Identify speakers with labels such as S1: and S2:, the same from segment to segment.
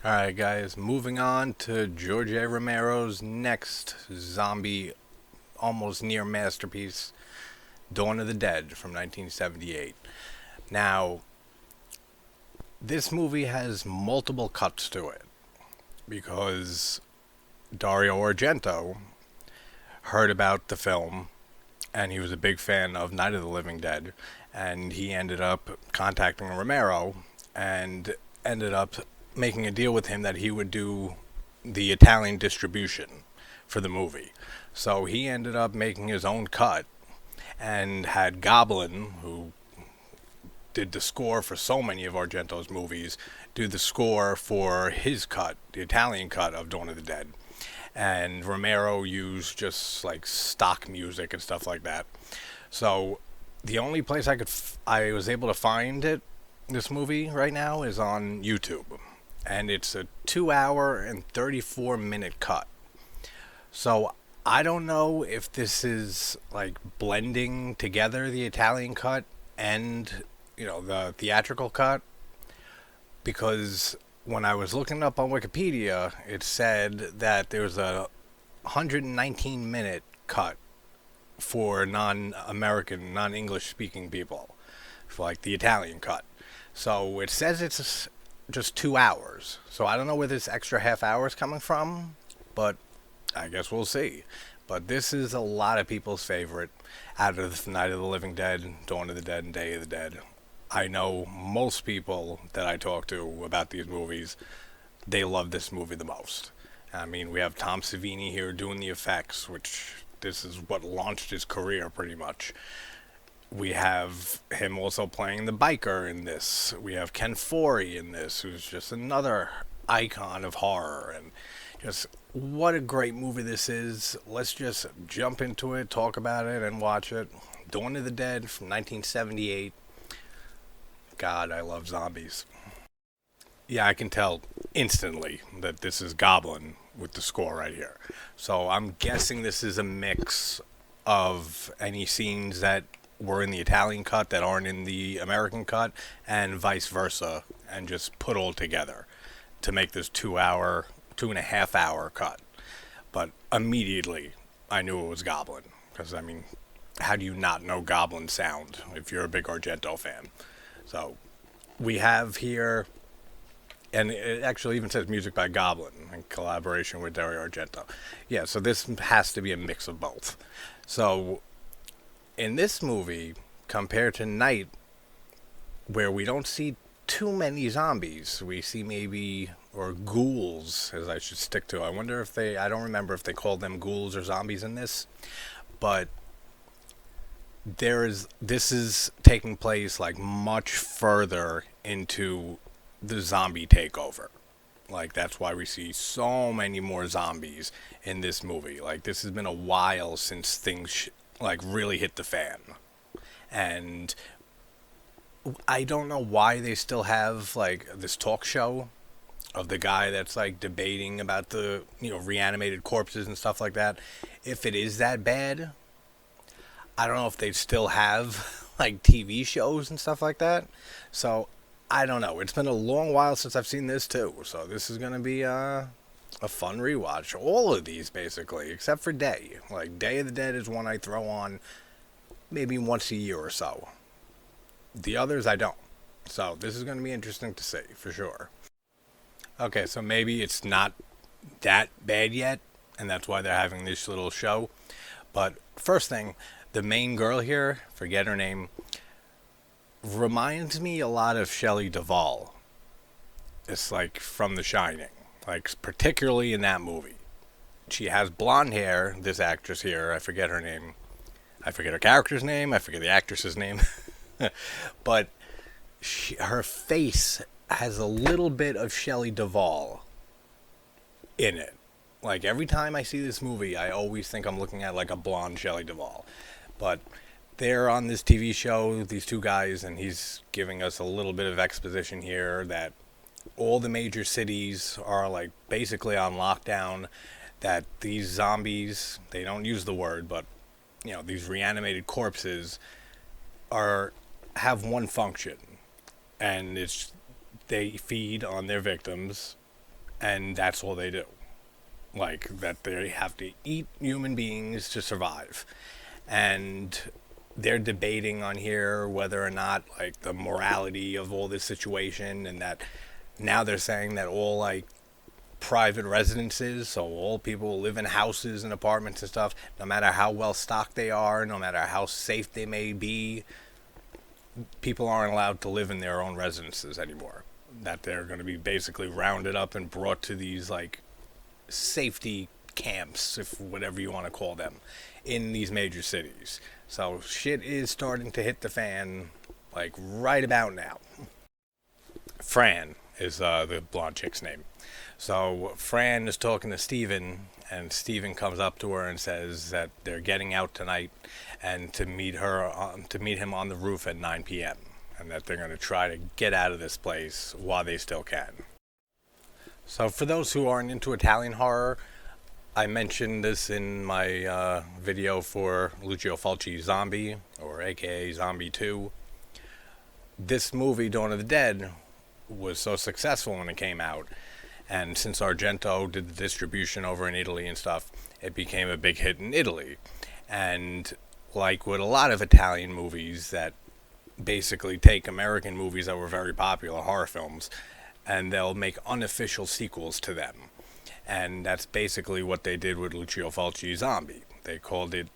S1: Alright, guys, moving on to George A. Romero's next zombie, almost near masterpiece, Dawn of the Dead from 1978. Now, this movie has multiple cuts to it because Dario Argento heard about the film and he was a big fan of Night of the Living Dead, and he ended up contacting Romero and ended up making a deal with him that he would do the Italian distribution for the movie. So he ended up making his own cut and had Goblin, who did the score for so many of Argento's movies, do the score for his cut, the Italian cut of Dawn of the Dead. And Romero used just like stock music and stuff like that. So the only place I was able to find this movie right now is on YouTube, and it's a 2 hour and 34 minute cut. So I don't know if this is like blending together the Italian cut and the theatrical cut, because when I was looking up on Wikipedia, it said that there's a 119-minute cut for non-American, non-English speaking people, for like the Italian cut. So it says it's just 2 hours. So I don't know where this extra half hour is coming from, but I guess we'll see. But this is a lot of people's favorite out of Night of the Living Dead, Dawn of the Dead, and Day of the Dead. I know most people that I talk to about these movies, they love this movie the most. I mean, we have Tom Savini here doing the effects, which this is what launched his career pretty much. We have him also playing the biker in this. We have Ken Foree in this, who's just another icon of horror. And just what a great movie this is. Let's just jump into it, talk about it, and watch it. Dawn of the Dead from 1978. God, I love zombies. Yeah, I can tell instantly that this is Goblin with the score right here. So I'm guessing this is a mix of any scenes that were in the Italian cut that aren't in the American cut, and vice versa, and just put all together to make this 2 hour, 2.5 hour cut. But immediately I knew it was Goblin, because I mean, how do you not know Goblin sound if you're a big Argento fan? So we have here, and it actually even says music by Goblin in collaboration with Dario Argento. Yeah, so this has to be a mix of both. So in this movie, compared to Night, where we don't see too many zombies, we see maybe, or ghouls, as I should stick to. I wonder if I don't remember if they call them ghouls or zombies in this, but this is taking place like much further into the zombie takeover. Like, that's why we see so many more zombies in this movie. Like, this has been a while since things like really hit the fan. And I don't know why they still have like this talk show of the guy that's like debating about the reanimated corpses and stuff like that. If it is that bad, I don't know if they still have like TV shows and stuff like that. So I don't know. It's been a long while since I've seen this too. So this is gonna be a fun rewatch. All of these basically, except for Day. Like Day of the Dead is one I throw on maybe once a year or so. The others I don't. So this is gonna be interesting to see for sure. Okay, so maybe it's not that bad yet, and that's why they're having this little show. But first thing, the main girl here, forget her name, reminds me a lot of Shelley Duvall. It's like from The Shining, like particularly in that movie. She has blonde hair, this actress here, I forget her name. I forget her character's name, I forget the actress's name. But her face has a little bit of Shelley Duvall in it. Like every time I see this movie, I always think I'm looking at like a blonde Shelley Duvall. But they're on this TV show, these two guys, and he's giving us a little bit of exposition here that all the major cities are like basically on lockdown, that these zombies, they don't use the word, but these reanimated corpses have one function, and it's they feed on their victims and that's all they do. Like, that they have to eat human beings to survive. And they're debating on here whether or not, like, the morality of all this situation, and that now they're saying that all, like, private residences, so all people live in houses and apartments and stuff, no matter how well stocked they are, no matter how safe they may be, people aren't allowed to live in their own residences anymore. That they're going to be basically rounded up and brought to these, like, safety camps, if whatever you want to call them, in these major cities. So shit is starting to hit the fan, like, right about now. Fran is the blonde chick's name. So Fran is talking to Steven, and Steven comes up to her and says that they're getting out tonight, and to meet him on the roof at 9 p.m. and that they're going to try to get out of this place while they still can. So for those who aren't into Italian horror, I mentioned this in my video for Lucio Fulci's Zombie, or aka Zombie 2. This movie, Dawn of the Dead, was so successful when it came out, and since Argento did the distribution over in Italy and stuff, it became a big hit in Italy. And like with a lot of Italian movies that basically take American movies that were very popular, horror films, and they'll make unofficial sequels to them. And that's basically what they did with Lucio Fulci's Zombie. They called it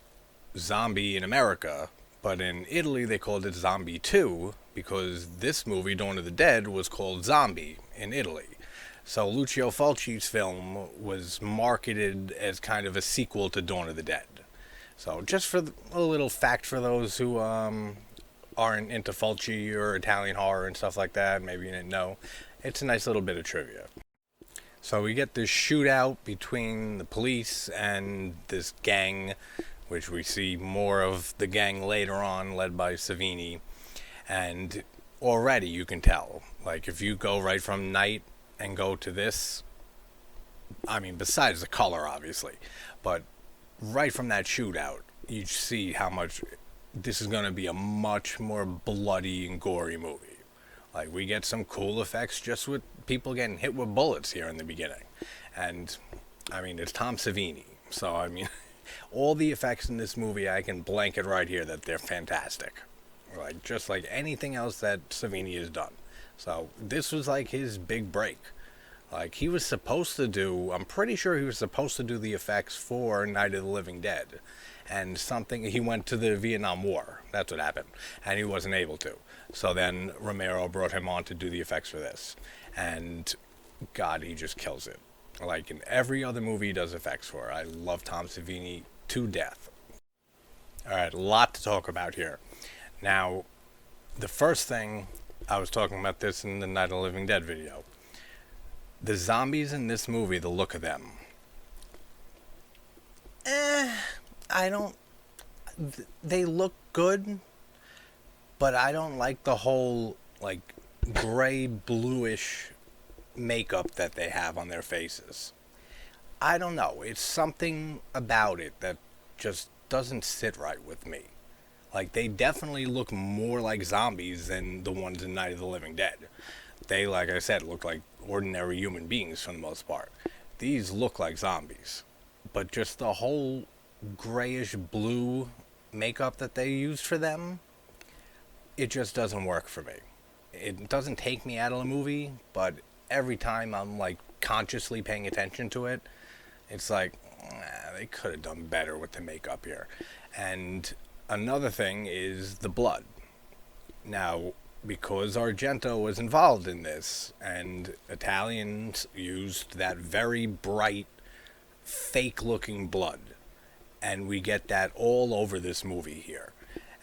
S1: Zombie in America, but in Italy they called it Zombie 2, because this movie, Dawn of the Dead, was called Zombie in Italy. So Lucio Fulci's film was marketed as kind of a sequel to Dawn of the Dead. So just for a little fact for those who aren't into Fulci or Italian horror and stuff like that, maybe you didn't know, it's a nice little bit of trivia. So we get this shootout between the police and this gang, which we see more of the gang later on, led by Savini. And already you can tell, like, if you go right from Night and go to this, I mean, besides the color, obviously, but right from that shootout, you see how much this is going to be a much more bloody and gory movie. Like, we get some cool effects just with people getting hit with bullets here in the beginning. And, I mean, it's Tom Savini. So, I mean, all the effects in this movie, I can blanket right here that they're fantastic. Like, just like anything else that Savini has done. So, this was like his big break. Like, he was supposed to do, I'm pretty sure he was supposed to do the effects for Night of the Living Dead. And he went to the Vietnam War. That's what happened. And he wasn't able to. So then Romero brought him on to do the effects for this. And God, he just kills it. Like in every other movie he does effects for. I love Tom Savini to death. Alright, a lot to talk about here. Now, the first thing, I was talking about this in the Night of the Living Dead video. The zombies in this movie, the look of them. They look good, but I don't like the whole, like, gray, bluish makeup that they have on their faces. I don't know. It's something about it that just doesn't sit right with me. Like, they definitely look more like zombies than the ones in Night of the Living Dead. They, like I said, look like ordinary human beings for the most part. These look like zombies. But just the whole grayish blue makeup that they used for them, it just doesn't work for me. It doesn't take me out of the movie, but every time I'm, like, consciously paying attention to it, it's like, they could have done better with the makeup here. And another thing is the blood. Now, because Argento was involved in this, and Italians used that very bright, fake-looking blood, and we get that all over this movie here.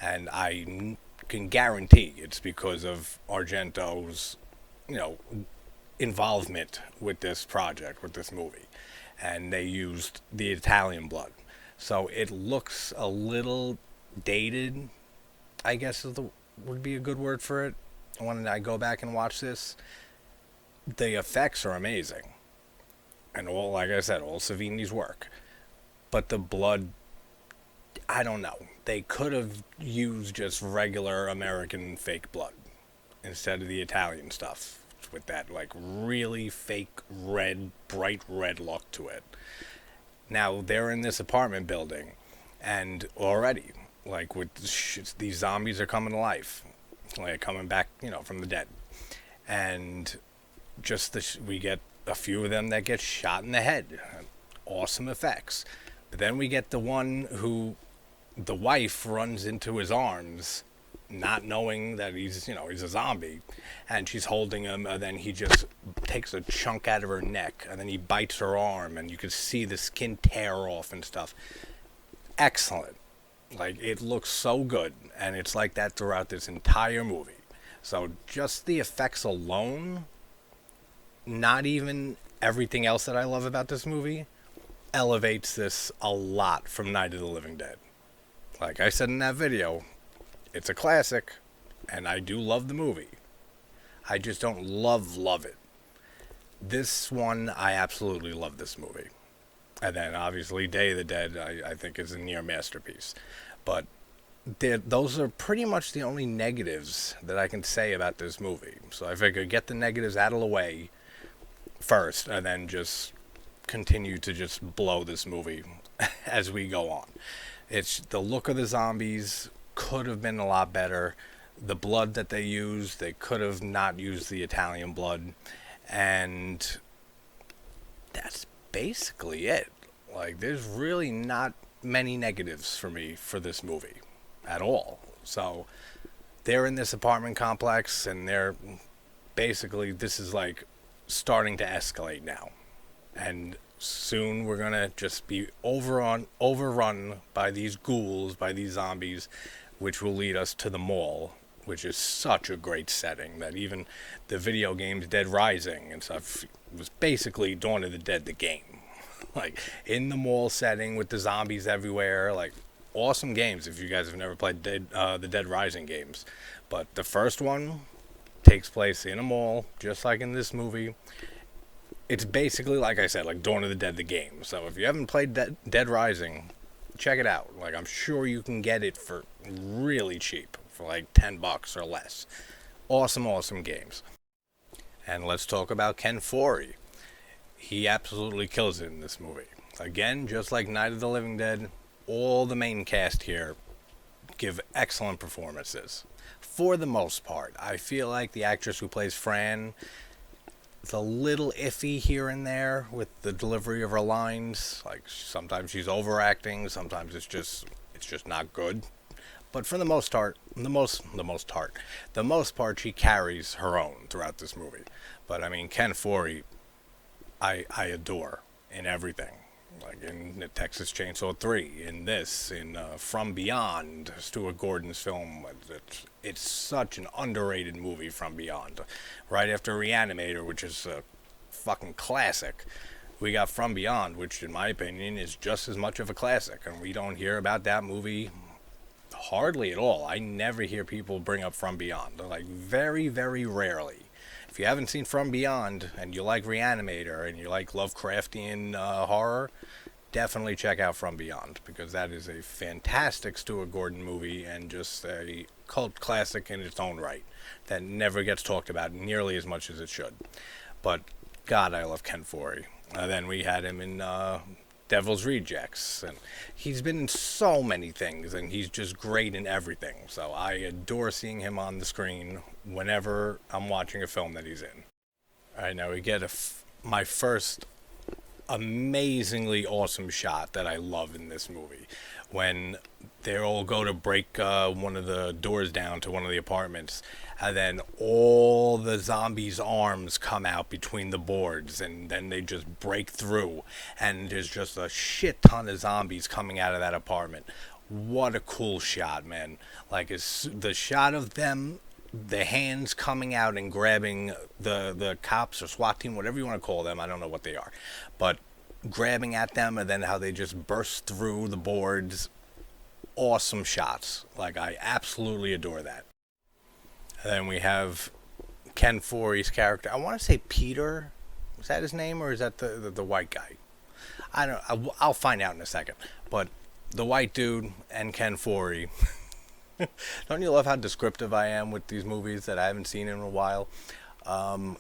S1: And I can guarantee it's because of Argento's, involvement with this project, with this movie. And they used the Italian blood. So it looks a little dated, I guess would be a good word for it. When I go back and watch this, the effects are amazing. And like I said, all Savini's work. But the blood, I don't know. They could have used just regular American fake blood instead of the Italian stuff. effect with that like really fake red, bright red look to it. Now they're in this apartment building, and already, like with these zombies are coming to life, like coming back, from the dead, and just we get a few of them that get shot in the head. Awesome effects. But then we get the one who the wife runs into his arms, not knowing that he's a zombie, and she's holding him, and then he just takes a chunk out of her neck, and then he bites her arm, and you can see the skin tear off and stuff. Excellent. Like, it looks so good, and it's like that throughout this entire movie. So just the effects alone, not even everything else that I love about this movie, elevates this a lot from Night of the Living Dead. Like I said in that video, it's a classic, and I do love the movie. I just don't love it. This one, I absolutely love this movie. And then, obviously, Day of the Dead, I think, is a near masterpiece. But those are pretty much the only negatives that I can say about this movie. So I figured get the negatives out of the way first, and then just continue to just blow this movie as we go on. It's the look of the zombies could have been a lot better. The blood that they used, they could have not used the Italian blood. And that's basically it. Like, there's really not many negatives for me for this movie at all. So they're in this apartment complex, and they're basically, this is like starting to escalate now. And soon we're gonna just be overrun by these ghouls, by these zombies, which will lead us to the mall, which is such a great setting that even the video games Dead Rising and stuff was basically Dawn of the Dead the game. Like, in the mall setting with the zombies everywhere, like, awesome games if you guys have never played the Dead Rising games. But the first one takes place in a mall, just like in this movie. It's basically, like I said, like Dawn of the Dead the game. So if you haven't played Dead Rising, check it out. Like, I'm sure you can get it for really cheap, for like $10 or less. Awesome games. And let's talk about Ken Foree. He absolutely kills it in this movie. Again, just like Night of the Living Dead, all the main cast here give excellent performances. For the most part, I feel like the actress who plays Fran is a little iffy here and there with the delivery of her lines. Like, sometimes she's overacting, sometimes it's just not good. But for the most part, she carries her own throughout this movie. But I mean, Ken Foree, I adore in everything. Like in the Texas Chainsaw 3, in this, in From Beyond, Stuart Gordon's film. It's such an underrated movie, From Beyond. Right after Reanimator, which is a fucking classic, we got From Beyond, which in my opinion is just as much of a classic. And we don't hear about that movie hardly at all. I never hear people bring up From Beyond. Like, very, very rarely. If you haven't seen From Beyond and you like Reanimator and you like Lovecraftian horror, definitely check out From Beyond, because that is a fantastic Stuart Gordon movie and just a cult classic in its own right that never gets talked about nearly as much as it should. But God, I love Ken Foree. Then we had him in Devil's Rejects, and he's been in so many things, and he's just great in everything. So I adore seeing him on the screen whenever I'm watching a film that he's in. All right, now we get my first amazingly awesome shot that I love in this movie, when they all go to break one of the doors down to one of the apartments, and then all the zombies' arms come out between the boards, and then they just break through, and there's just a shit ton of zombies coming out of that apartment. What a cool shot, man. Like, it's the shot of them, the hands coming out and grabbing the cops or SWAT team, whatever you want to call them, I don't know what they are, but grabbing at them, and then how they just burst through the boards. Awesome shots. Like, I absolutely adore that. And then we have Ken Foree's character. I want to say Peter. Is that his name, or is that the white guy? I don't. I'll find out in a second. But the white dude and Ken Foree. Don't you love how descriptive I am with these movies that I haven't seen in a while?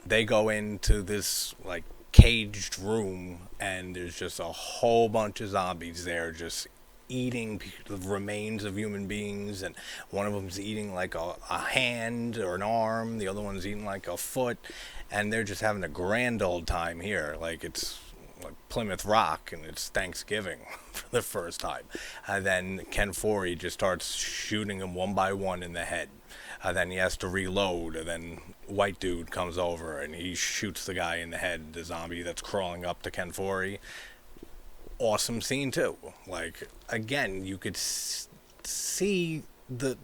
S1: They go into this like caged room, and there's just a whole bunch of zombies there, just eating the remains of human beings. And one of them's eating like a hand or an arm, the other one's eating like a foot, and they're just having a grand old time here, like it's like Plymouth Rock and it's Thanksgiving for the first time. And then Ken Foree just starts shooting them one by one in the head. Then he has to reload, and then white dude comes over and he shoots the guy in the head, the zombie that's crawling up to Ken Foree. Awesome scene too. Like again, you could see the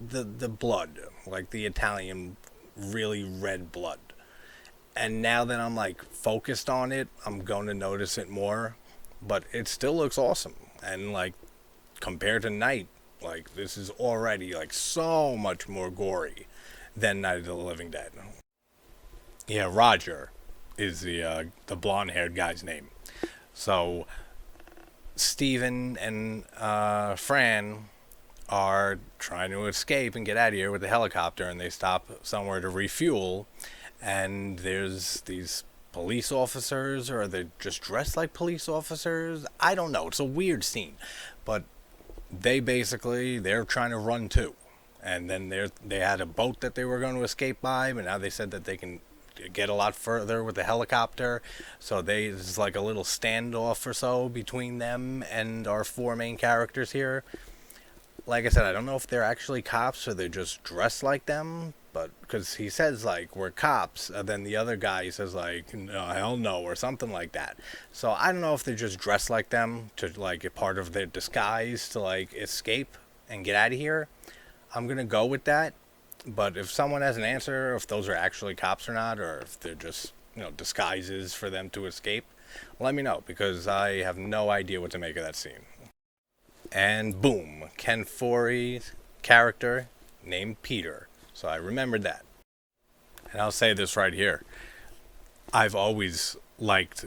S1: blood, like the Italian really red blood. And now that I'm like focused on it, I'm going to notice it more. But it still looks awesome. And like compared to Night, like this is already like so much more gory than Night of the Living Dead. Yeah, Roger is the blonde-haired guy's name. So Steven and Fran are trying to escape and get out of here with the helicopter, and they stop somewhere to refuel. And there's these police officers, or are they just dressed like police officers? I don't know. It's a weird scene, but they're trying to run too, and then they had a boat that they were going to escape by, but now they said that they can get a lot further with the helicopter. So there's like a little standoff or so between them and our four main characters here. Like I said, I don't know if they're actually cops or they're just dressed like them, but because he says like we're cops, and then the other guy says like no, hell no, or something like that. So I don't know if they're just dressed like them to like a part of their disguise to like escape and get out of here. I'm gonna go with that, but if someone has an answer, if those are actually cops or not, or if they're just disguises for them to escape, let me know, because I have no idea what to make of that scene. And boom, Ken Foree's character named Peter. So I remembered that. And I'll say this right here. I've always liked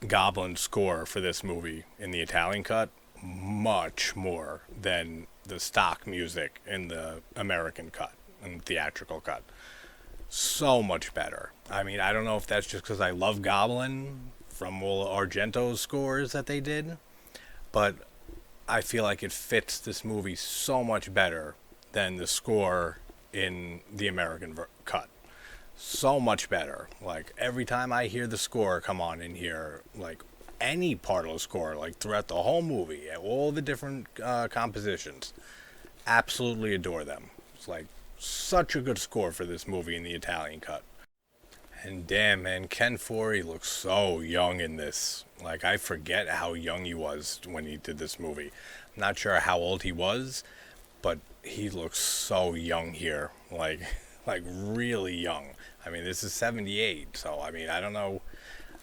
S1: Goblin's score for this movie in the Italian cut much more than the stock music in the American cut and theatrical cut. So much better. I mean, I don't know if that's just because I love Goblin from all Argento's scores that they did, but I feel like it fits this movie so much better than the score in the American cut. So much better. Like every time I hear the score come on in here, like any part of the score, like throughout the whole movie, all the different compositions, absolutely adore them. It's like such a good score for this movie in the Italian cut. And damn, man, Ken Foree looks so young in this. Like, I forget how young he was when he did this movie. I'm not sure how old he was, but he looks so young here. Like really young. I mean, this is 78, so, I mean, I don't know.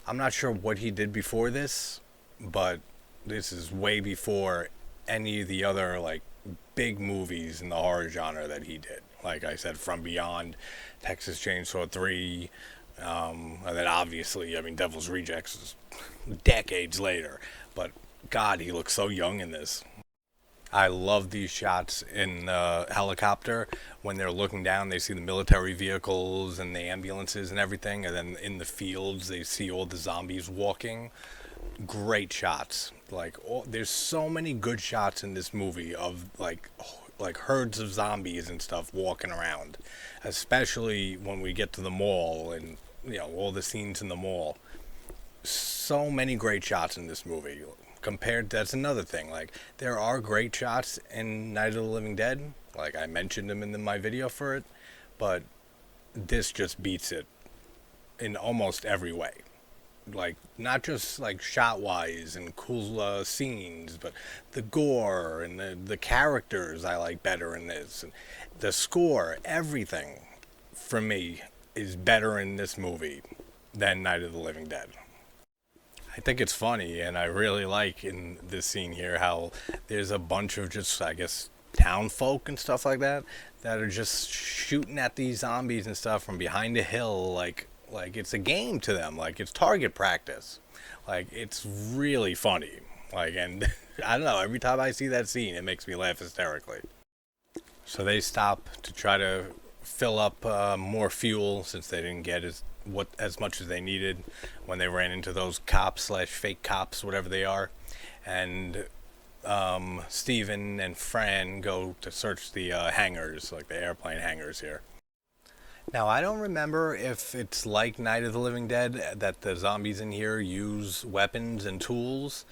S1: I'm not sure what he did before this, but this is way before any of the other, like, big movies in the horror genre that he did. Like I said, From Beyond, Texas Chainsaw 3, and then obviously, I mean, Devil's Rejects is decades later. But God, he looks so young in this. I love these shots in the helicopter when they're looking down. They see the military vehicles and the ambulances and everything, and then in the fields they see all the zombies walking. Great shots. Like there's so many good shots in this movie of like herds of zombies and stuff walking around, especially when we get to the mall and all the scenes in the mall. So many great shots in this movie. That's another thing. Like there are great shots in Night of the Living Dead. Like I mentioned them in my video for it, but this just beats it in almost every way. Like not just like shot wise and cool scenes, but the gore and the characters I like better in this, and the score, everything for me is better in this movie than Night of the Living Dead. I think it's funny, and I really like in this scene here how there's a bunch of just, I guess, town folk and stuff like that are just shooting at these zombies and stuff from behind a hill like it's a game to them, like it's target practice. Like it's really funny. Like, and I don't know, every time I see that scene it makes me laugh hysterically. So they stop to try to fill up more fuel since they didn't get as what as much as they needed when they ran into those cops slash fake cops, whatever they are, and Steven and Fran go to search the hangars, like the airplane hangars here. Now, I don't remember if it's like Night of the Living Dead that the zombies in here use weapons and tools,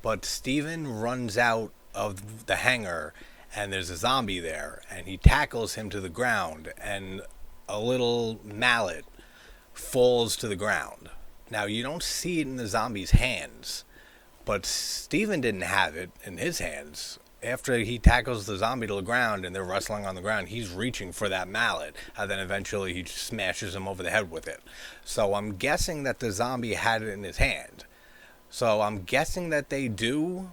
S1: but Steven runs out of the hangar and there's a zombie there and he tackles him to the ground and a little mallet falls to the ground. Now, you don't see it in the zombie's hands, but Steven didn't have it in his hands. After he tackles the zombie to the ground and they're wrestling on the ground, he's reaching for that mallet, and then eventually he smashes him over the head with it. So I'm guessing that the zombie had it in his hand. So I'm guessing that they do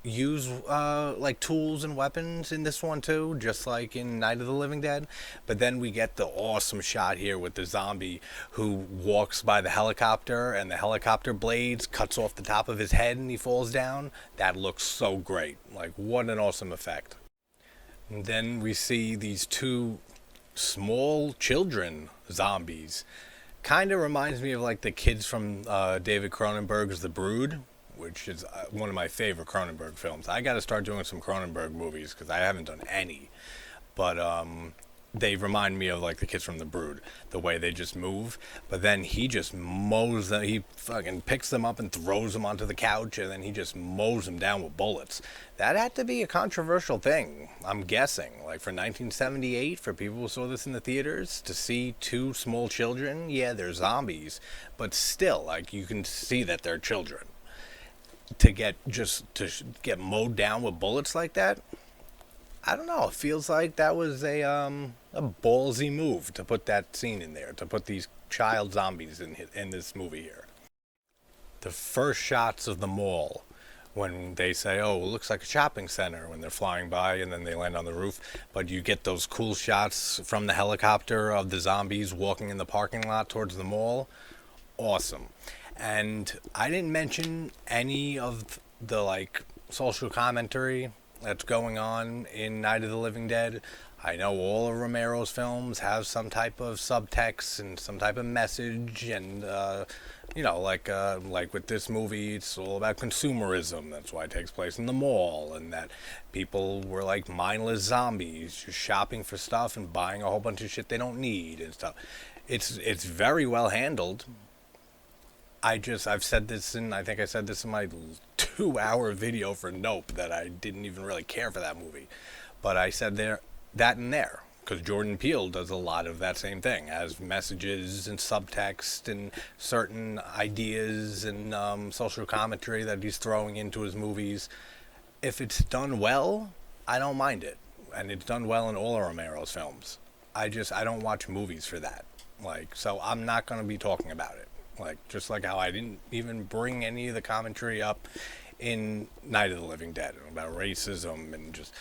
S1: use like tools and weapons in this one too, just like in Night of the Living Dead. But then we get the awesome shot here with the zombie who walks by the helicopter and the helicopter blades cuts off the top of his head and he falls down. That looks so great. Like, what an awesome effect. And then we see these two small children zombies. Kind of reminds me of like the kids from David Cronenberg's The Brood, which is one of my favorite Cronenberg films. I got to start doing some Cronenberg movies because I haven't done any. But they remind me of like the kids from The Brood, the way they just move. But then he just mows them. He fucking picks them up and throws them onto the couch, and then he just mows them down with bullets. That had to be a controversial thing, I'm guessing. Like for 1978, for people who saw this in the theaters, to see two small children, yeah, they're zombies, but still, like you can see that they're children. To get mowed down with bullets like that, I don't know. It feels like that was a ballsy move to put that scene in there, to put these child zombies in this movie here. The first shots of the mall, when they say, "Oh, it looks like a shopping center," when they're flying by and then they land on the roof, but you get those cool shots from the helicopter of the zombies walking in the parking lot towards the mall. Awesome. And I didn't mention any of the like social commentary that's going on in Night of the Living Dead. I know all of Romero's films have some type of subtext and some type of message, and like with this movie, it's all about consumerism. That's why it takes place in the mall, and that people were like mindless zombies, just shopping for stuff and buying a whole bunch of shit they don't need and stuff. It's very well handled. I've said this I think I said this in my 2-hour video for Nope, that I didn't even really care for that movie. But I said that in there, because Jordan Peele does a lot of that same thing, has messages and subtext and certain ideas and social commentary that he's throwing into his movies. If it's done well, I don't mind it. And it's done well in all of Romero's films. I don't watch movies for that. So I'm not going to be talking about it. Just like how I didn't even bring any of the commentary up in Night of the Living Dead about racism and just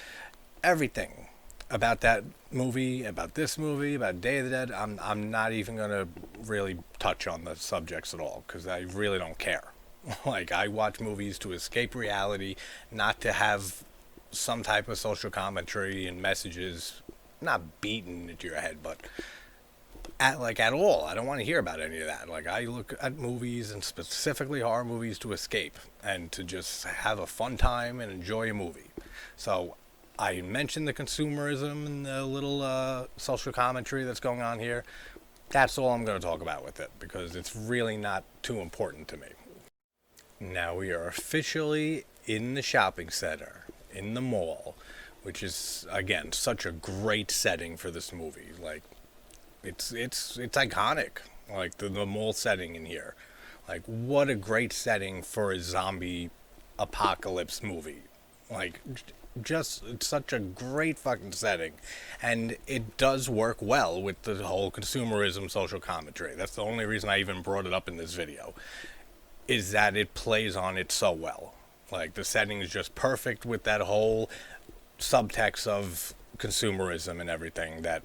S1: everything about that movie, about this movie, about Day of the Dead. I'm not even going to really touch on the subjects at all because I really don't care. I watch movies to escape reality, not to have some type of social commentary and messages not beaten into your head, but at all. I don't want to hear about any of that. I look at movies, and specifically horror movies, to escape and to just have a fun time and enjoy a movie. So I mentioned the consumerism and the little social commentary that's going on here. That's all I'm going to talk about with it because it's really not too important to me. Now we are officially in the shopping center, in the mall, which is, again, such a great setting for this movie. It's iconic, the mall setting in here. What a great setting for a zombie apocalypse movie. It's such a great fucking setting. And it does work well with the whole consumerism social commentary. That's the only reason I even brought it up in this video, is that it plays on it so well. The setting is just perfect with that whole subtext of consumerism and everything that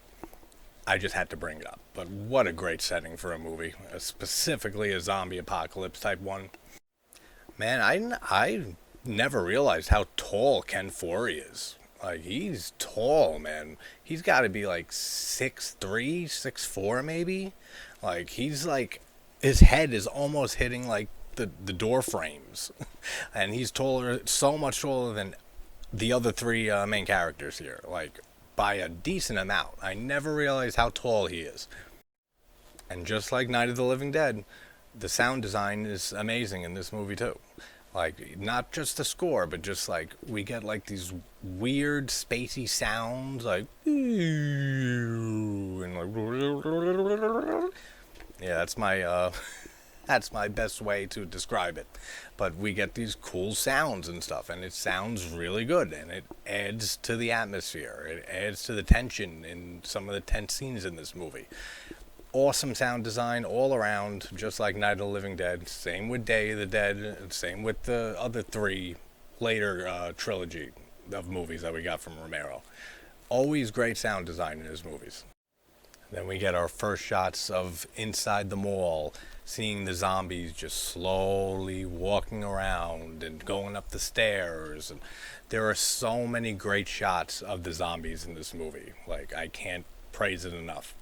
S1: I just had to bring it up. But what a great setting for a movie, specifically a zombie apocalypse type one. Man, I never realized how tall Ken Foree is. He's tall, man. He's got to be 6'3", 6'4", maybe. Like he's like his head is almost hitting like the door frames, and he's taller, so much taller than the other three main characters here, like by a decent amount. I never realized how tall he is. And just like Night of the Living Dead, the sound design is amazing in this movie too. Like not just the score, but just like we get like these weird spacey sounds, like and like yeah, that's my best way to describe it. But we get these cool sounds and stuff, and it sounds really good, and it adds to the atmosphere. It adds to the tension in some of the tense scenes in this movie. Awesome sound design all around, just like Night of the Living Dead. Same with Day of the Dead. Same with the other three later trilogy of movies that we got from Romero. Always great sound design in his movies. Then we get our first shots of inside the mall, seeing the zombies just slowly walking around and going up the stairs. And there are so many great shots of the zombies in this movie. Like, I can't praise it enough.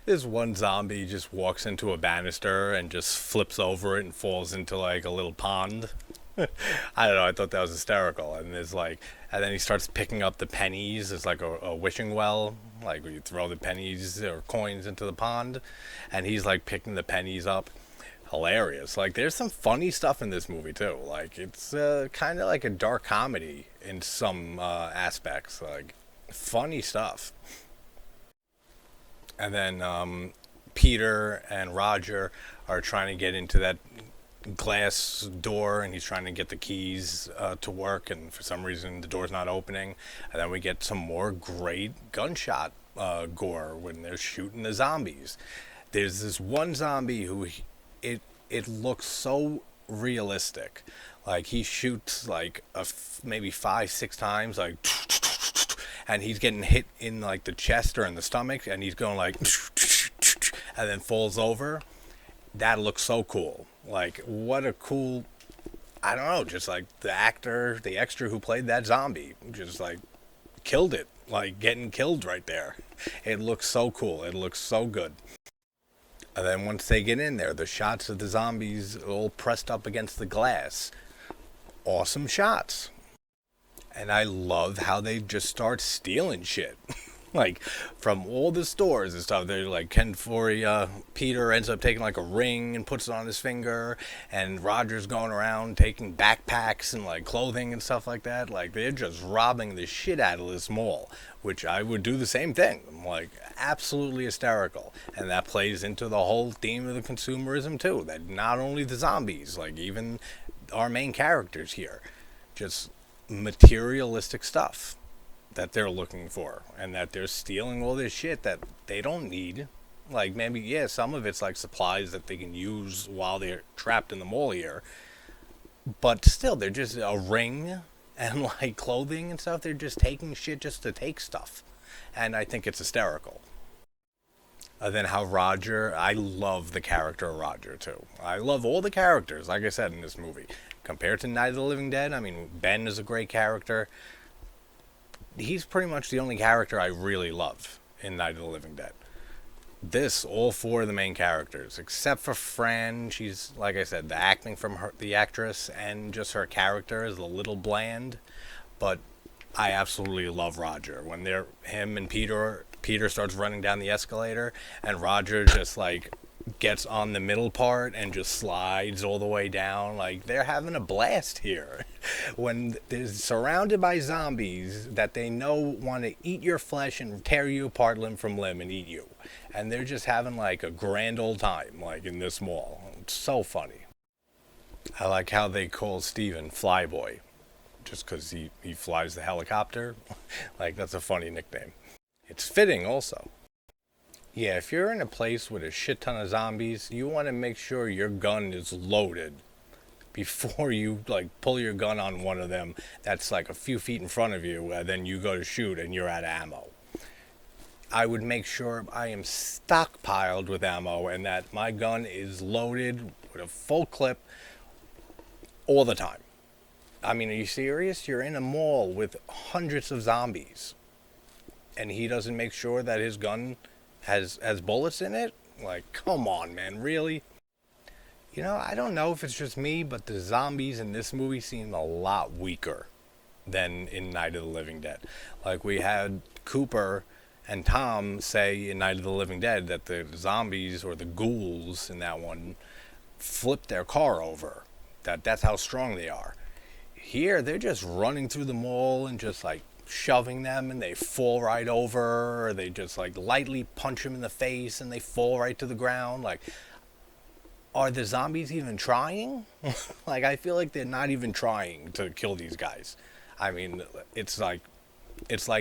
S1: This one zombie just walks into a banister and just flips over it and falls into like a little pond. I don't know. I thought that was hysterical. And there's like, and then he starts picking up the pennies. It's like a wishing well, like where you throw the pennies or coins into the pond, and he's like picking the pennies up. Hilarious. Like there's some funny stuff in this movie too. Like it's kind of like a dark comedy in some aspects. Like funny stuff. And then Peter and Roger are trying to get into that glass door, and he's trying to get the keys to work, and for some reason the door's not opening. And then we get some more great gunshot gore when they're shooting the zombies. There's this one zombie who it looks so realistic. Like he shoots like maybe 5-6 times, like, and he's getting hit in like the chest or in the stomach, and he's going like, and then falls over. That looks so cool. Like what a cool, I don't know, just like the extra who played that zombie, just like killed it, like getting killed right there. It looks so cool. It looks so good. And then once they get in there, the shots of the zombies all pressed up against the glass. Awesome shots. And I love how they just start stealing shit. Like, from all the stores and stuff. They're like, Peter ends up taking like a ring and puts it on his finger. And Roger's going around taking backpacks and like clothing and stuff like that. Like, they're just robbing the shit out of this mall. Which I would do the same thing. I'm like, absolutely hysterical. And that plays into the whole theme of the consumerism too. That not only the zombies, like even our main characters here. Just materialistic stuff that they're looking for, and that they're stealing all this shit that they don't need. Like maybe, yeah, some of it's like supplies that they can use while they're trapped in the mall here, but still they're just a ring and like clothing and stuff. They're just taking shit just to take stuff, and I think it's hysterical. Then how Roger, I love the character of Roger too. I love all the characters, like I said, in this movie. Compared to Night of the Living Dead, I mean, Ben is a great character. He's pretty much the only character I really love in Night of the Living Dead. This, all four of the main characters, except for Fran. She's, like I said, the acting from her, the actress, and just her character is a little bland. But I absolutely love Roger. When him and Peter starts running down the escalator, and Roger just like gets on the middle part and just slides all the way down. Like they're having a blast here. When they're surrounded by zombies that they know want to eat your flesh and tear you apart limb from limb and eat you. And they're just having like a grand old time, like in this mall. It's so funny. I like how they call Steven Flyboy. Just because he flies the helicopter. Like, that's a funny nickname. It's fitting also. Yeah, if you're in a place with a shit ton of zombies, you want to make sure your gun is loaded before you, like, pull your gun on one of them that's, like, a few feet in front of you, and then you go to shoot and you're out of ammo. I would make sure I am stockpiled with ammo and that my gun is loaded with a full clip all the time. I mean, are you serious? You're in a mall with hundreds of zombies, and he doesn't make sure that his gun has bullets in it. Like, come on, man, really? I don't know if it's just me, but the zombies in this movie seem a lot weaker than in Night of the Living Dead. Like, we had Cooper and Tom say in Night of the Living Dead that the zombies or the ghouls in that one flipped their car over. That's how strong they are. Here, they're just running through the mall and just like shoving them, and they fall right over, or they just like lightly punch them in the face and they fall right to the ground. Like, are the zombies even trying? Like, I feel like they're not even trying to kill these guys. I mean, it's like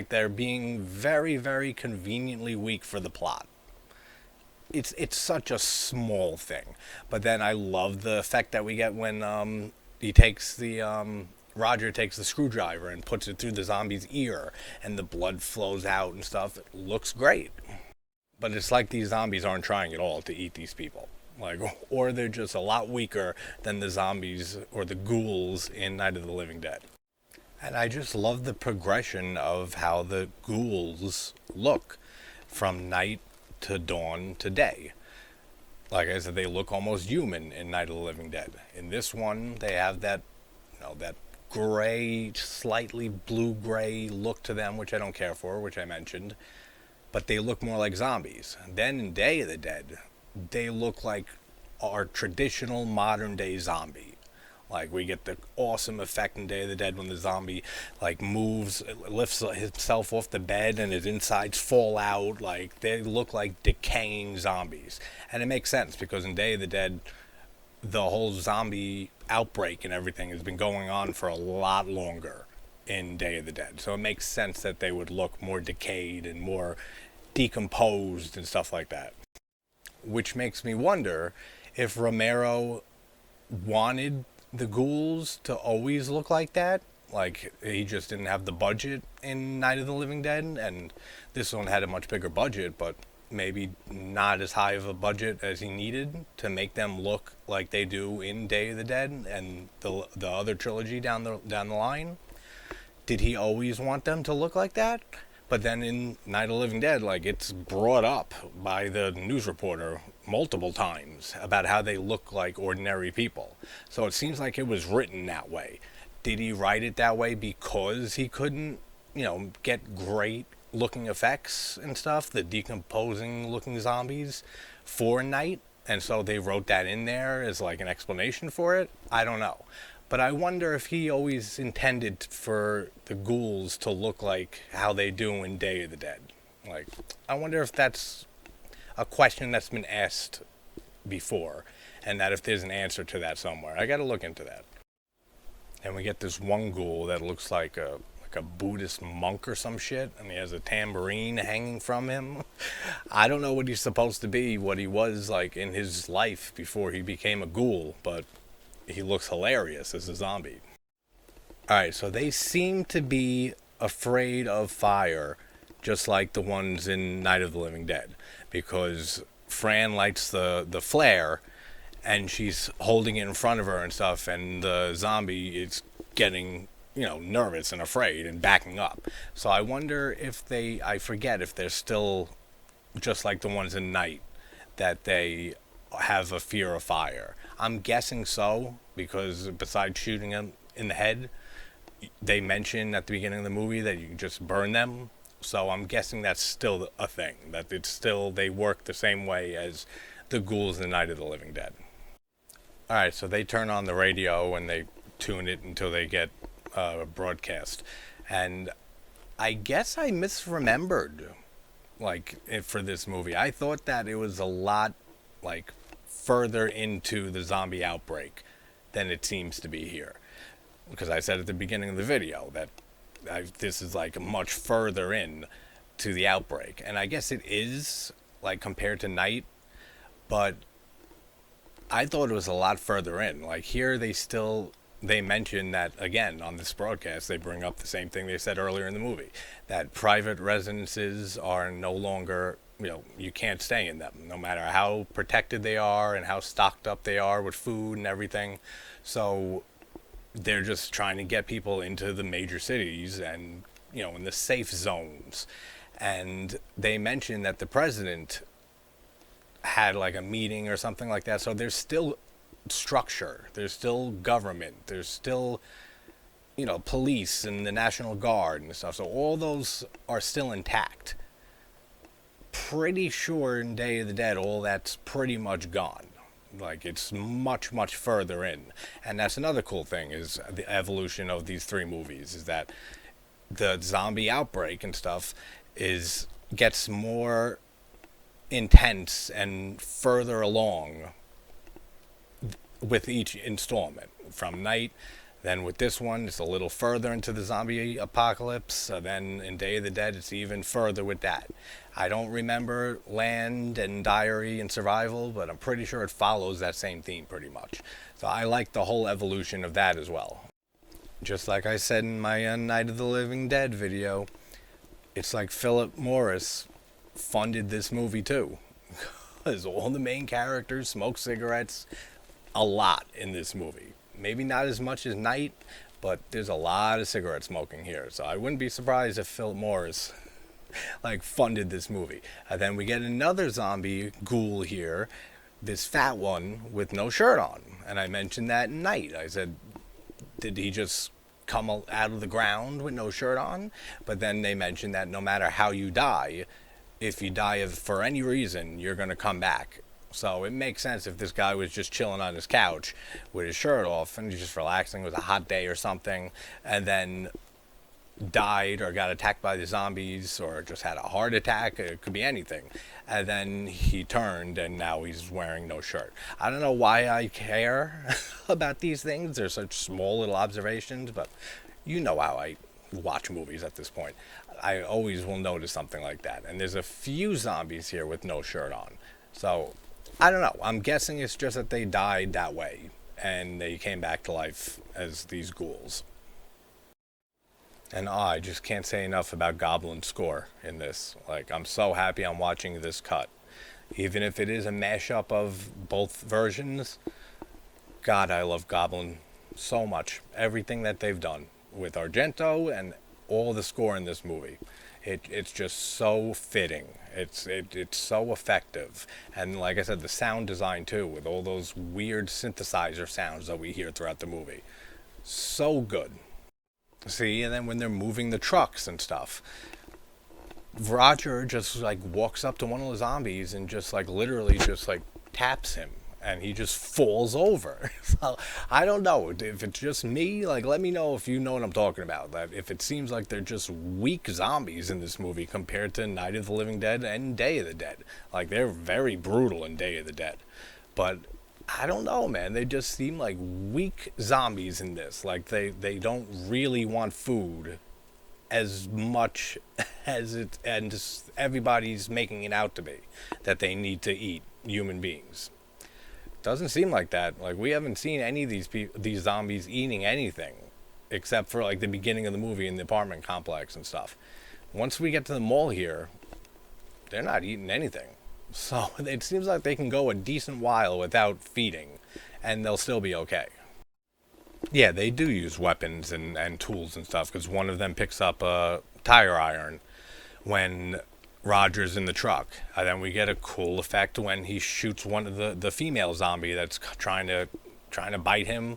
S1: they're being very, very conveniently weak for the plot. It's such a small thing, but then I love the effect that we get when he takes the Roger takes the screwdriver and puts it through the zombie's ear, and the blood flows out and stuff. It looks great, but it's like these zombies aren't trying at all to eat these people. Like, or they're just a lot weaker than the zombies or the ghouls in Night of the Living Dead. And I just love the progression of how the ghouls look from night to dawn to day. Like I said, they look almost human in Night of the Living Dead. In this one, they have that gray, slightly blue-gray look to them, which I don't care for, which I mentioned. But they look more like zombies. Then in Day of the Dead, they look like our traditional modern-day zombie. Like, we get the awesome effect in Day of the Dead when the zombie, like, moves, lifts himself off the bed and his insides fall out. Like, they look like decaying zombies. And it makes sense because in Day of the Dead, the whole zombie outbreak and everything has been going on for a lot longer in Day of the Dead. So it makes sense that they would look more decayed and more decomposed and stuff like that. Which makes me wonder if Romero wanted the ghouls to always look like that. Like, he just didn't have the budget in Night of the Living Dead, and this one had a much bigger budget, but maybe not as high of a budget as he needed to make them look like they do in Day of the Dead and the other trilogy down the line. Did he always want them to look like that? But then in Night of the Living Dead, like, it's brought up by the news reporter multiple times about how they look like ordinary people. So it seems like it was written that way. Did he write it that way because he couldn't, get great looking effects and stuff, the decomposing looking zombies for Night? And so they wrote that in there as like an explanation for it? I don't know. But I wonder if he always intended for the ghouls to look like how they do in Day of the Dead. Like, I wonder if that's a question that's been asked before, and that if there's an answer to that somewhere. I gotta look into that. And we get this one ghoul that looks like a Buddhist monk or some shit, and he has a tambourine hanging from him. I don't know what he's supposed to be, what he was like in his life before he became a ghoul, but he looks hilarious as a zombie. Alright, so they seem to be afraid of fire, just like the ones in Night of the Living Dead, because Fran lights the flare, and she's holding it in front of her and stuff, and the zombie is getting, nervous and afraid and backing up. So I wonder if I forget if they're still just like the ones in Night, that they have a fear of fire. I'm guessing so, because besides shooting them in the head, they mention at the beginning of the movie that you can just burn them. So I'm guessing that's still a thing, that it's still, they work the same way as the ghouls in the Night of the Living Dead. Alright, so they turn on the radio and they tune it until they get a broadcast. And I guess I misremembered, like, for this movie. I thought that it was a lot, like, further into the zombie outbreak than it seems to be here. Because I said at the beginning of the video that this is like much further in to the outbreak. And I guess it is, like, compared to Night, but I thought it was a lot further in. Like, here they mention that, again, on this broadcast, they bring up the same thing they said earlier in the movie, that private residences are no longer, you can't stay in them, no matter how protected they are and how stocked up they are with food and everything. So they're just trying to get people into the major cities and, in the safe zones. and they mentioned that the president had like a meeting or something like that. So there's still structure, there's still government, there's still, police and the National Guard and stuff. So all those are still intact. Pretty sure in Day of the Dead, all that's pretty much gone. Like, it's much, much further in. And that's another cool thing, is the evolution of these three movies, is that the zombie outbreak and stuff gets more intense and further along with each installment. From Night, then with this one, it's a little further into the zombie apocalypse. Then in Day of the Dead, it's even further with that. I don't remember Land and Diary and Survival, but I'm pretty sure it follows that same theme pretty much. So I like the whole evolution of that as well. Just like I said in my Night of the Living Dead video, it's like Philip Morris funded this movie too. Because all the main characters smoke cigarettes a lot in this movie. Maybe not as much as Night, but there's a lot of cigarette smoking here. So I wouldn't be surprised if Philip Morris funded this movie. And then we get another zombie ghoul here, this fat one with no shirt on. And I mentioned that in Night. I said, did he just come out of the ground with no shirt on? But then they mentioned that no matter how you die, if you die for any reason, you're going to come back. So it makes sense if this guy was just chilling on his couch with his shirt off and he's just relaxing, it was a hot day or something, and then died or got attacked by the zombies or just had a heart attack. It could be anything. And then he turned and now he's wearing no shirt. I don't know why I care about these things. They're such small little observations, but you know how I watch movies at this point. I always will notice something like that. And there's a few zombies here with no shirt on. So I don't know. I'm guessing it's just that they died that way and they came back to life as these ghouls. And I just can't say enough about Goblin's score in this. Like, I'm so happy I'm watching this cut. Even if it is a mashup of both versions, God, I love Goblin so much. Everything that they've done with Argento and all the score in this movie. It's just so fitting. It's so effective. And like I said, the sound design too, with all those weird synthesizer sounds that we hear throughout the movie. So good. See, and then when they're moving the trucks and stuff, Roger just walks up to one of the zombies and just literally just taps him and he just falls over. So I don't know if it's just me. Let me know if you know what I'm talking about. That if it seems like they're just weak zombies in this movie compared to Night of the Living Dead and Day of the Dead. They're very brutal in Day of the Dead, but I don't know, man. They just seem like weak zombies in this. They don't really want food as much as it, and just everybody's making it out to be that they need to eat human beings. Doesn't seem like that. We haven't seen any of these zombies eating anything except for the beginning of the movie in the apartment complex and stuff. Once we get to the mall here, they're not eating anything. So it seems like they can go a decent while without feeding, and they'll still be okay. Yeah, they do use weapons and tools and stuff, because one of them picks up a tire iron when Roger's in the truck. And then we get a cool effect when he shoots one of the female zombie that's trying to bite him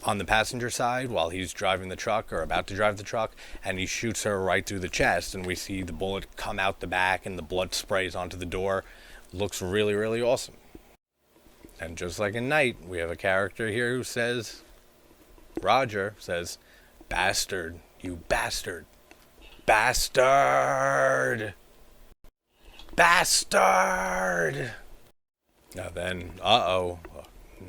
S1: on the passenger side while he's driving the truck or about to drive the truck, and he shoots her right through the chest, and we see the bullet come out the back and the blood sprays onto the door. Looks really, really awesome. And just like in Night, we have a character here who says, Roger says, "Bastard, you bastard, bastard, bastard." Now then,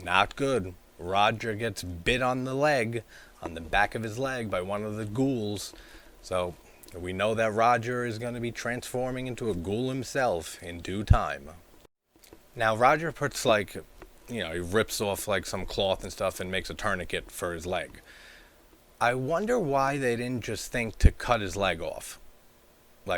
S1: not good. Roger gets bit on the leg, on the back of his leg, by one of the ghouls. So we know that Roger is going to be transforming into a ghoul himself in due time. Now Roger puts he rips off some cloth and stuff and makes a tourniquet for his leg. I wonder why they didn't just think to cut his leg off.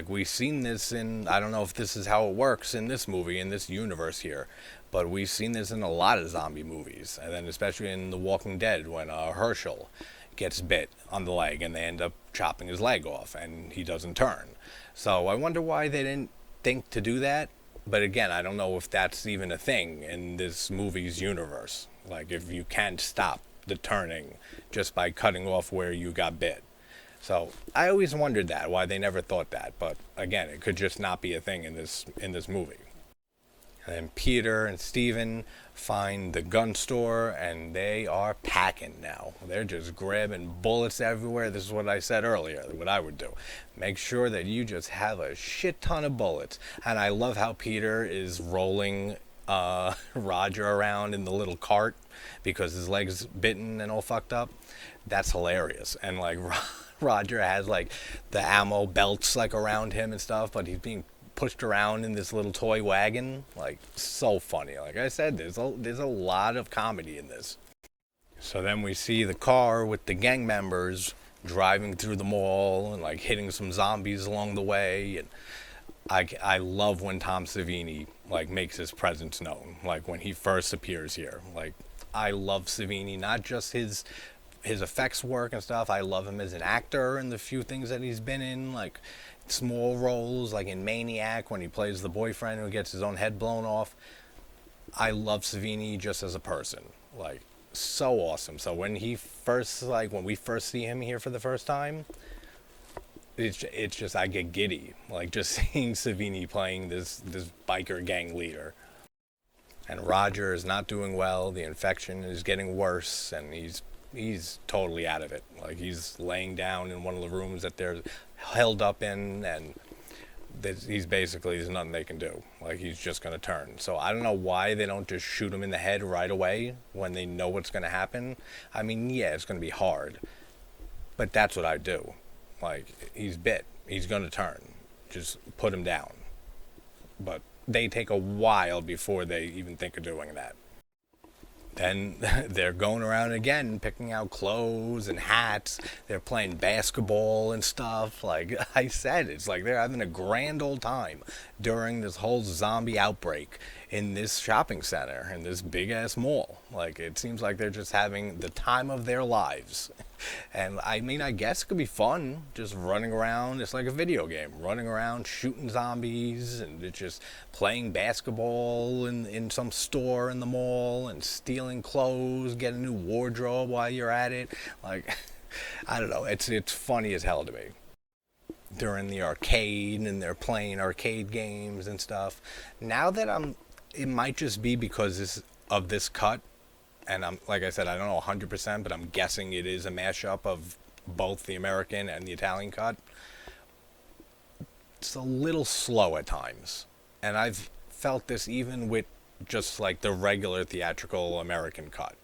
S1: We've seen this in, I don't know if this is how it works in this movie, in this universe here, but we've seen this in a lot of zombie movies, and then especially in The Walking Dead when Herschel gets bit on the leg and they end up chopping his leg off and he doesn't turn. So I wonder why they didn't think to do that. But again, I don't know if that's even a thing in this movie's universe. Like if you can't stop the turning just by cutting off where you got bit. So I always wondered that, why they never thought that. But again, it could just not be a thing in this movie. And then Peter and Steven find the gun store and they are packing now. They're just grabbing bullets everywhere. This is what I said earlier, what I would do. Make sure that you just have a shit ton of bullets. And I love how Peter is rolling Roger around in the little cart because his leg's bitten and all fucked up. That's hilarious. And like Roger has like the ammo belts like around him and stuff, but he's being pushed around in this little toy wagon. Like, so funny. Like I said, there's a lot of comedy in this. So then we see the car with the gang members driving through the mall and like hitting some zombies along the way. And I love when Tom Savini like makes his presence known, like when he first appears here. Like, I love Savini, not just his effects work and stuff. I love him as an actor and the few things that he's been in, like small roles, like in Maniac when he plays the boyfriend who gets his own head blown off. I love Savini just as a person, like so awesome. So when we first see him here for the first time, it's just I get giddy, like just seeing Savini playing this biker gang leader. And Roger is not doing well. The infection is getting worse, and he's totally out of it. Like he's laying down in one of the rooms that they're held up in, and there's nothing they can do. Like he's just gonna turn. So I don't know why they don't just shoot him in the head right away when they know what's gonna happen. I mean, yeah, it's gonna be hard, but that's what I do. Like he's bit, he's gonna turn. Just put him down. But they take a while before they even think of doing that. Then they're going around again, picking out clothes and hats. They're playing basketball and stuff. Like I said, it's like they're having a grand old time during this whole zombie outbreak in this shopping center, in this big-ass mall. Like, it seems like they're just having the time of their lives. And, I mean, I guess it could be fun, just running around. It's like a video game, running around, shooting zombies, and just playing basketball in some store in the mall, and stealing clothes, get a new wardrobe while you're at it. Like, I don't know, it's funny as hell to me. They're in the arcade, and they're playing arcade games and stuff. Now that it might just be because of this cut, and I'm, like I said, I don't know 100%, but I'm guessing it is a mashup of both the American and the Italian cut. It's a little slow at times, and I've felt this even with just like the regular theatrical American cut.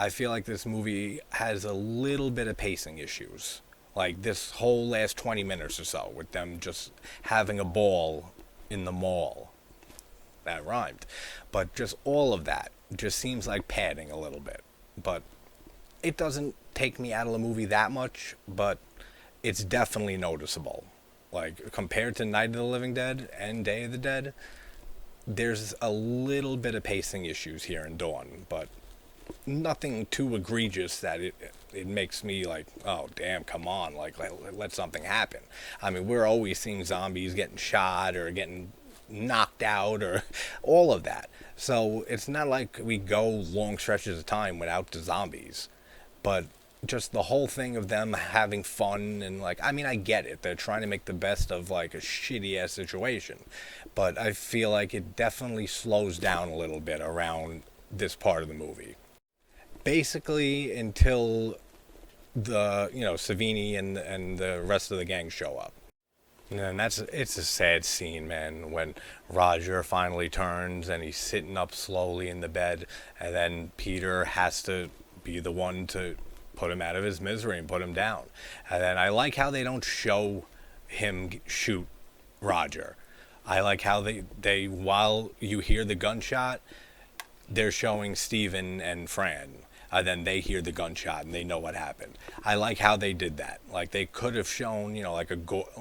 S1: I feel like this movie has a little bit of pacing issues. Like this whole last 20 minutes or so with them just having a ball in the mall. That rhymed. But just all of that just seems like padding a little bit. But it doesn't take me out of the movie that much, but it's definitely noticeable. Like, compared to Night of the Living Dead and Day of the Dead, there's a little bit of pacing issues here in Dawn, but nothing too egregious that it makes me like, oh damn, come on, like let something happen. I mean, we're always seeing zombies getting shot or getting knocked out or all of that. So it's not like we go long stretches of time without the zombies, but just the whole thing of them having fun and like, I mean, I get it. They're trying to make the best of like a shitty ass situation, but I feel like it definitely slows down a little bit around this part of the movie. Basically until the, Savini and the rest of the gang show up. And it's a sad scene, man, when Roger finally turns and he's sitting up slowly in the bed, and then Peter has to be the one to put him out of his misery and put him down. And then I like how they don't show him shoot Roger. I like how they while you hear the gunshot, they're showing Steven and Fran. Then they hear the gunshot and they know what happened. I like how they did that. Like they could have shown, like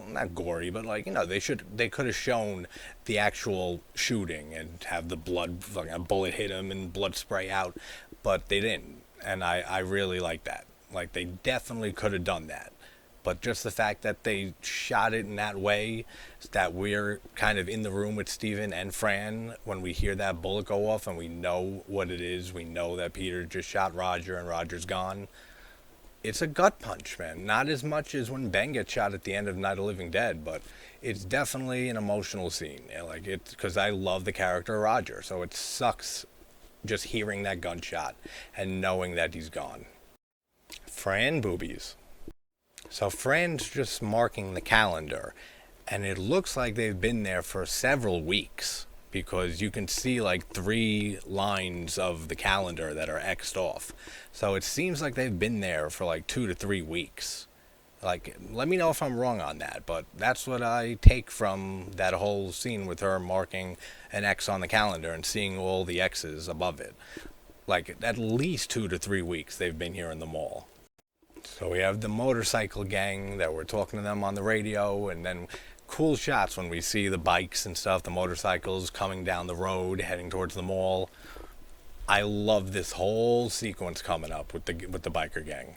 S1: not gory, but like they could have shown the actual shooting and have the blood, like a bullet hit him and blood spray out, but they didn't, and I really like that. Like they definitely could have done that. But just the fact that they shot it in that way, that we're kind of in the room with Steven and Fran when we hear that bullet go off and we know what it is, we know that Peter just shot Roger and Roger's gone. It's a gut punch, man. Not as much as when Ben gets shot at the end of Night of the Living Dead, but it's definitely an emotional scene. Like it's because I love the character Roger, so it sucks just hearing that gunshot and knowing that he's gone. Fran boobies. So Fran's just marking the calendar, and it looks like they've been there for several weeks because you can see like 3 lines of the calendar that are X'd off. So it seems like they've been there for like 2 to 3 weeks. Like, let me know if I'm wrong on that, but that's what I take from that whole scene with her marking an X on the calendar and seeing all the X's above it. Like, at least 2 to 3 weeks they've been here in the mall. So we have the motorcycle gang that we're talking to them on the radio, and then cool shots when we see the bikes and stuff, the motorcycles coming down the road, heading towards the mall. I love this whole sequence coming up with the biker gang.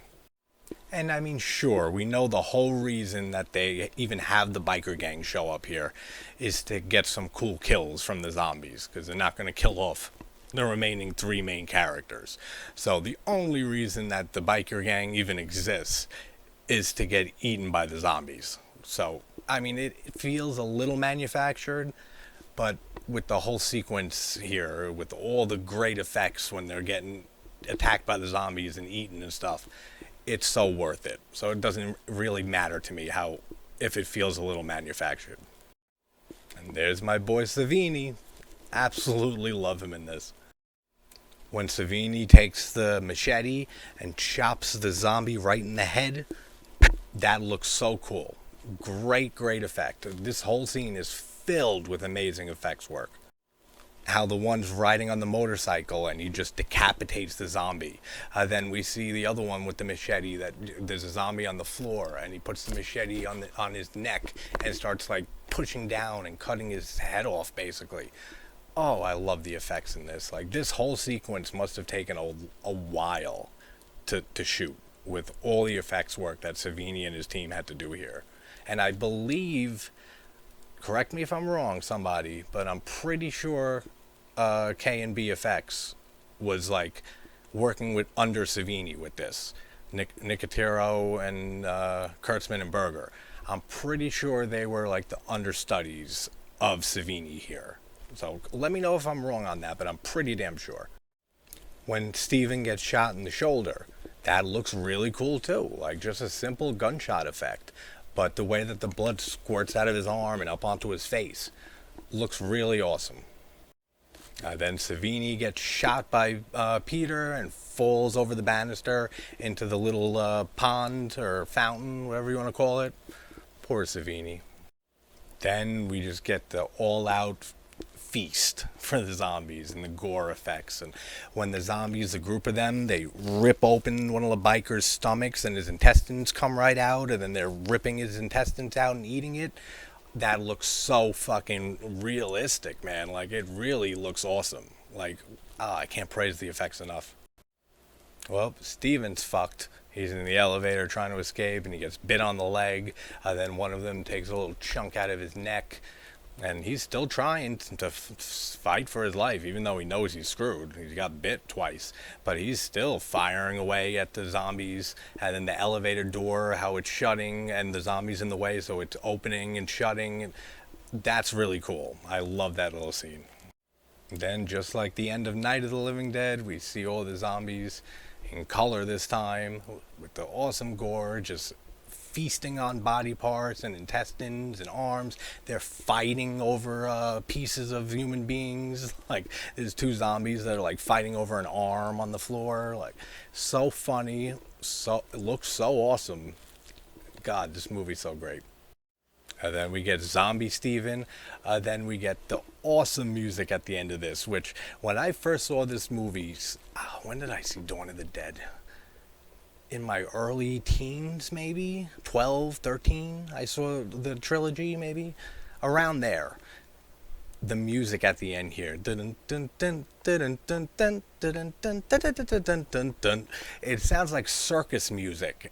S1: And I mean, sure, we know the whole reason that they even have the biker gang show up here is to get some cool kills from the zombies, because they're not going to kill off the remaining 3 main characters. So the only reason that the biker gang even exists is to get eaten by the zombies. So, I mean, it feels a little manufactured, but with the whole sequence here, with all the great effects when they're getting attacked by the zombies and eaten and stuff, it's so worth it. So it doesn't really matter to me if it feels a little manufactured. And there's my boy Savini. Absolutely love him in this. When Savini takes the machete and chops the zombie right in the head, that looks so cool. Great effect. This whole scene is filled with amazing effects work. How the one's riding on the motorcycle and he just decapitates the zombie. Then we see the other one with the machete, that there's a zombie on the floor and he puts the machete on his neck and starts like pushing down and cutting his head off basically. Oh, I love the effects in this. Like, this whole sequence must have taken a while to shoot with all the effects work that Savini and his team had to do here. And I believe, correct me if I'm wrong, somebody, but I'm pretty sure K&B Effects was, like, working with under Savini with this. Nicotero and Kurtzman and Berger. I'm pretty sure they were, like, the understudies of Savini here. So let me know if I'm wrong on that, but I'm pretty damn sure. When Steven gets shot in the shoulder, that looks really cool too. Like just a simple gunshot effect. But the way that the blood squirts out of his arm and up onto his face looks really awesome. Then Savini gets shot by Peter and falls over the banister into the little pond or fountain, whatever you want to call it. Poor Savini. Then we just get the all-out feast for the zombies and the gore effects. And when the zombies, a group of them, they rip open one of the biker's stomachs and his intestines come right out, and then they're ripping his intestines out and eating it. That looks so fucking realistic, man. Like, it really looks awesome. Like, I can't praise the effects enough. Well, Steven's fucked. He's in the elevator trying to escape, and he gets bit on the leg. Then one of them takes a little chunk out of his neck. And he's still trying to fight for his life, even though he knows he's screwed. He got bit twice. But he's still firing away at the zombies. And then the elevator door, how it's shutting, and the zombies in the way, so it's opening and shutting. That's really cool. I love that little scene. Then, just like the end of Night of the Living Dead, we see all the zombies in color this time, with the awesome gore, just feasting on body parts and intestines and arms. They're fighting over pieces of human beings. Like, there's 2 zombies that are like fighting over an arm on the floor. Like, so funny. It looks so awesome. God, this movie's so great. And then we get Zombie Steven. Then we get the awesome music at the end of this, which when I first saw this movie, when did I see Dawn of the Dead? In my early teens, maybe 12, 13. I saw the trilogy, maybe around there. The music at the end here. Dun, dun, dun, dun, dun, dun, dun, dun, dun, dun, dun, dun, dun, dun. It sounds like circus music,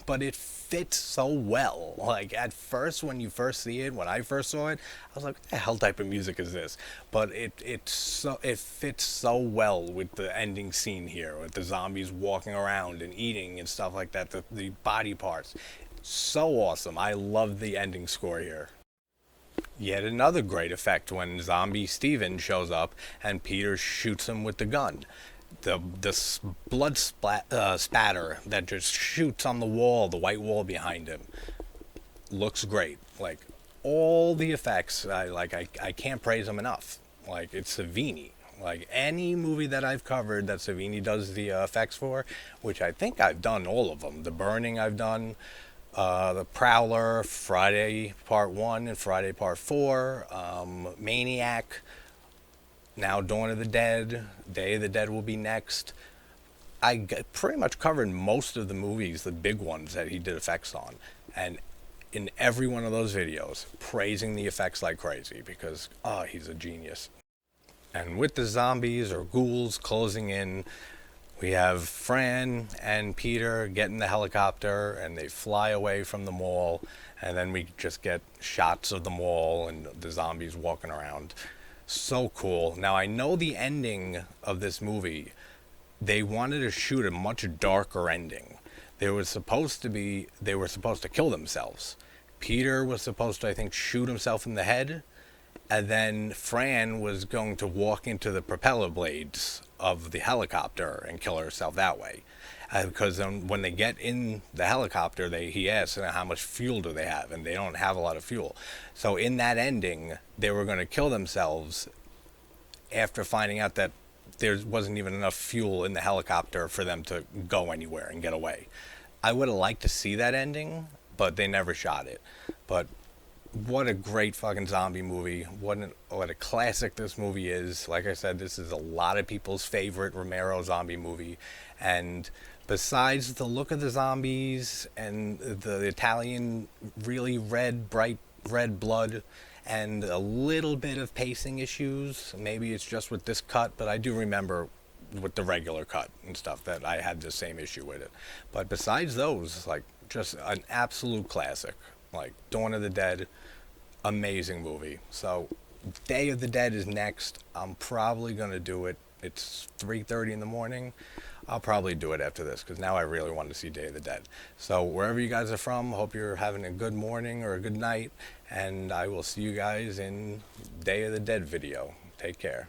S1: but it fits so well. Like at first, when you first see it, when I first saw it, I was like, "What the hell type of music is this?" But it fits so well with the ending scene here, with the zombies walking around and eating and stuff like that. The body parts, so awesome. I love the ending score here. Yet another great effect when Zombie Steven shows up and Peter shoots him with the gun. The blood spatter that just shoots on the wall, the white wall behind him, looks great. Like all the effects, I can't praise them enough. Like it's Savini. Like any movie that I've covered that Savini does the effects for, which I think I've done all of them. The Burning I've done, the Prowler, Friday Part 1 and Friday Part 4, Maniac, now Dawn of the Dead, Day of the Dead will be next. Pretty much covered most of the movies, the big ones that he did effects on. And in every one of those videos, praising the effects like crazy because, oh, he's a genius. And with the zombies or ghouls closing in, we have Fran and Peter get in the helicopter and they fly away from the mall, and then we just get shots of the mall and the zombies walking around. So cool. Now I know the ending of this movie, they wanted to shoot a much darker ending. They were supposed to kill themselves. Peter was supposed to, I think, shoot himself in the head, and then Fran was going to walk into the propeller blades of the helicopter and kill herself that way. Because when they get in the helicopter, he asks how much fuel do they have, and they don't have a lot of fuel. So in that ending, they were going to kill themselves after finding out that there wasn't even enough fuel in the helicopter for them to go anywhere and get away. I would have liked to see that ending, but they never shot it. But what a great fucking zombie movie. What a classic this movie is. Like I said, this is a lot of people's favorite Romero zombie movie. And besides the look of the zombies and the Italian really bright red blood and a little bit of pacing issues, maybe it's just with this cut, but I do remember with the regular cut and stuff that I had the same issue with it. But besides those, like just an absolute classic. Like Dawn of the Dead, amazing movie. So Day of the Dead is next. I'm probably going to do it. It's 3:30 in the morning. I'll probably do it after this because now I really want to see Day of the Dead. So wherever you guys are from, hope you're having a good morning or a good night, and I will see you guys in Day of the Dead video. Take care.